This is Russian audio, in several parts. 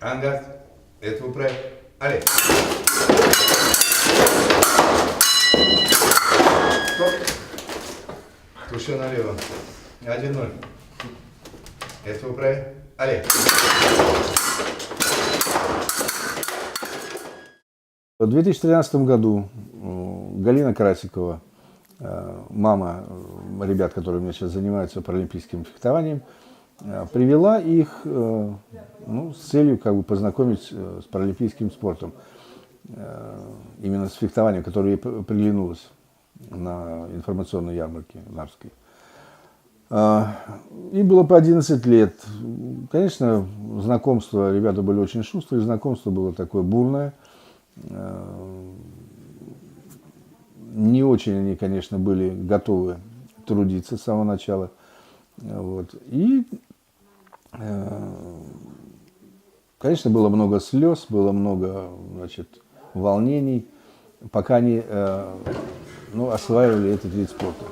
Ангард. Это управь. Allez. Стоп. Туше налево. 1-0. Это управь. Allez. В 2013 году Галина Красикова, мама ребят, которые у меня сейчас занимаются паралимпийским фехтованием, привела их с целью познакомить с паралимпийским спортом, именно с фехтованием, которое ей приглянулось на информационной ярмарке Нарвской. Им было по 11 лет. Конечно, знакомство, ребята были очень шустрые, знакомство было такое бурное. Не очень они, конечно, были готовы трудиться с самого начала. Вот. И, конечно, было много слез, было много, волнений, пока они осваивали этот вид спорта.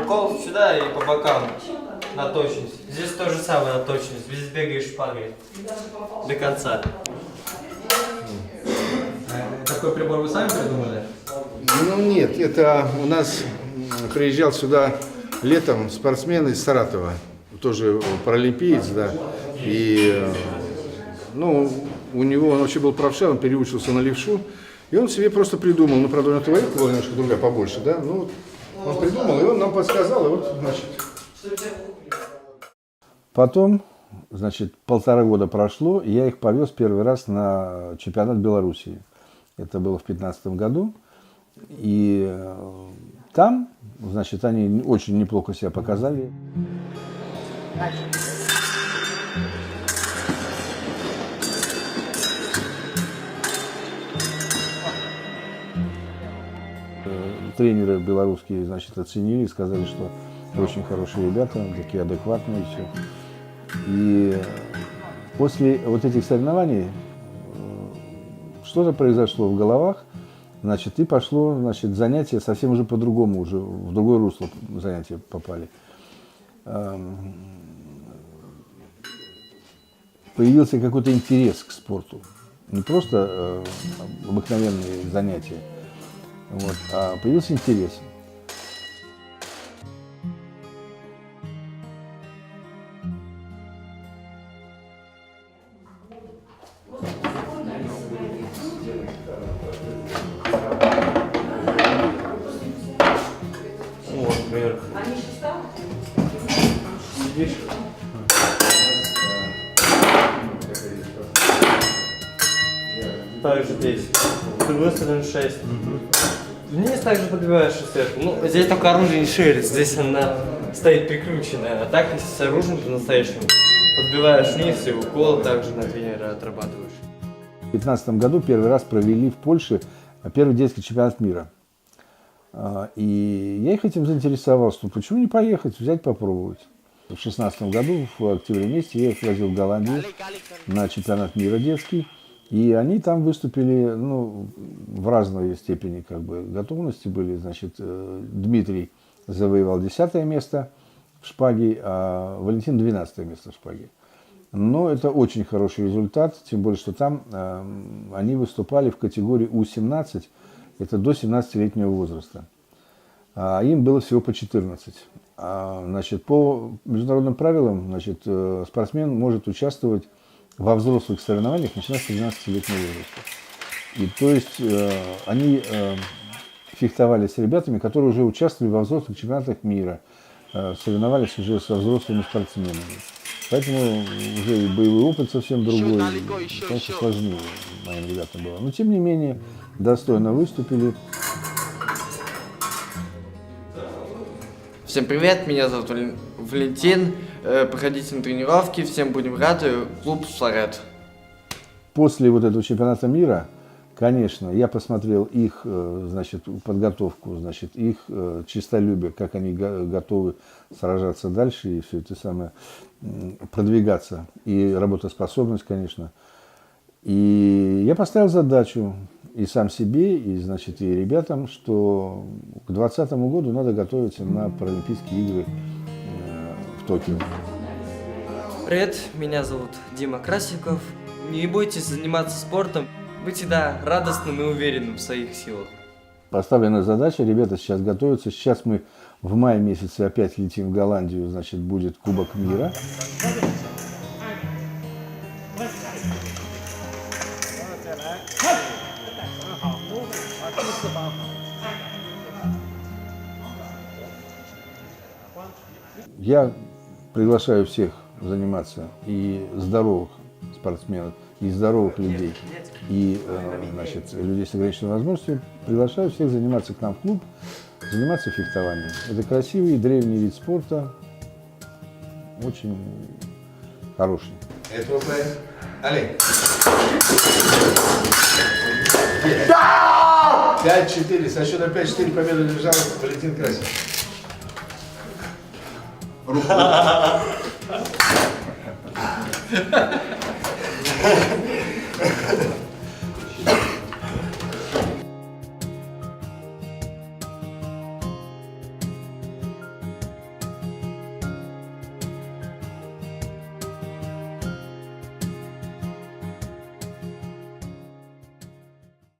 Укол сюда и по бокам на точность. Здесь то же самое на точность. Здесь бегаешь шпагой до конца. Такой прибор вы сами придумали? Нет, это у нас приезжал сюда летом спортсмен из Саратова, тоже паралимпиец, да, и у него, он вообще был правша, он переучился на левшу, и он себе просто придумал, правда, у него твоя была немножко другая, побольше, да, он придумал, и он нам подсказал, и вот, Потом, 1,5 года прошло, и я их повез первый раз на чемпионат Белоруссии. Это было в 2015 году. И там, они очень неплохо себя показали. Тренеры белорусские, оценили, сказали, что очень хорошие ребята, такие адекватные все. И после вот этих соревнований что-то произошло в головах, и пошло, занятия совсем уже по-другому, уже в другое русло занятия попали. Появился какой-то интерес к спорту. Не просто обыкновенные занятия, а появился интерес. Вверх. Сидишь. Также здесь. С другой стороны 6. Вниз также подбиваешь сверху. Здесь только оружие не шевелится, здесь она стоит прикрученная. А так, если с оружием по-настоящему, подбиваешь вниз и укол также на тренера отрабатываешь. В 2015 году первый раз провели в Польше первый детский чемпионат мира. И я их этим заинтересовался. Почему не поехать, взять, попробовать? В 2016 году, в октябре месяце, я их возил в Голландию на чемпионат мира детский. И они там выступили в разной степени готовности были. Дмитрий завоевал 10-е место в шпаге, а Валентин 12-е место в шпаге. Но это очень хороший результат, тем более, что там они выступали в категории У-17, это до 17-летнего возраста. А им было всего по 14. По международным правилам, спортсмен может участвовать во взрослых соревнованиях, начиная с 13-летнего возраста. И то есть они фехтовали с ребятами, которые уже участвовали во взрослых чемпионатах мира, соревновались уже со взрослыми спортсменами. Поэтому уже и боевой опыт совсем другой, и, конечно, сложнее моим ребятам было. Но, тем не менее, достойно выступили. Всем привет, меня зовут Валентин. Приходите на тренировки, всем будем рады. Клуб «Сларет». После вот этого чемпионата мира, конечно, я посмотрел их, подготовку, их честолюбие, как они готовы сражаться дальше и все это самое, продвигаться. И работоспособность, конечно. И я поставил задачу и сам себе, и, и ребятам, что к 2020 году надо готовиться на Паралимпийские игры в Токио. Привет, меня зовут Дима Красиков. Не бойтесь заниматься спортом, быть всегда радостным и уверенным в своих силах. Поставлена задача, ребята сейчас готовятся. Сейчас мы в мае месяце опять летим в Голландию, значит, будет Кубок мира. Я приглашаю всех заниматься и здоровых спортсменов, и здоровых людей, и значит, людей с ограниченными возможностями. Приглашаю всех заниматься к нам в клуб, заниматься фехтованием. Это красивый древний вид спорта, очень хороший. Это вот Олег. 5-4. Со счета 5-4 победу держал Валентин Красин. Руку.